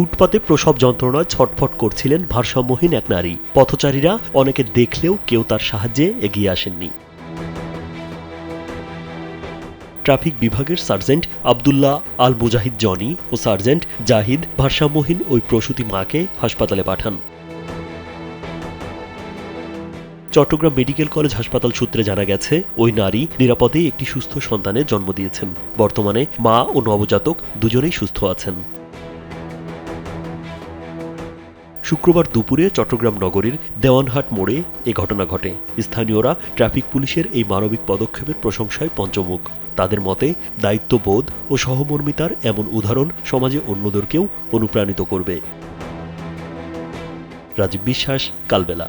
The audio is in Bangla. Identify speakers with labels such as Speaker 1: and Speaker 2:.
Speaker 1: ফুটপাতে প্রসব যন্ত্রণায় ছটফট করছিলেন ভারসাম্যহীন এক নারী। পথচারীরা অনেকে দেখলেও কেউ তার সাহায্যে এগিয়ে আসেননি। ট্রাফিক বিভাগের সার্জেন্ট আবদুল্লাহ আল মুজাহিদ জনি ও সার্জেন্ট জাহিদ ভারসাম্যহীন ওই প্রসূতি মাকে হাসপাতালে পাঠান। চট্টগ্রাম মেডিকেল কলেজ হাসপাতাল সূত্রে জানা গেছে, ওই নারী নিরাপদেই একটি সুস্থ সন্তানের জন্ম দিয়েছেন। বর্তমানে মা ও নবজাতক দুজনেই সুস্থ আছেন। শুক্রবার দুপুরে চট্টগ্রাম নগরীর দেওয়ানহাট মোড়ে এ ঘটনা ঘটে। স্থানীয়রা ট্রাফিক পুলিশের এই মানবিক পদক্ষেপের প্রশংসায় পঞ্চমুখ। তাদের মতে, দায়িত্ববোধ ও সহমর্মিতার এমন উদাহরণ সমাজে অন্যদেরকেও অনুপ্রাণিত করবে। রাজীব বিশ্বাস, কালবেলা।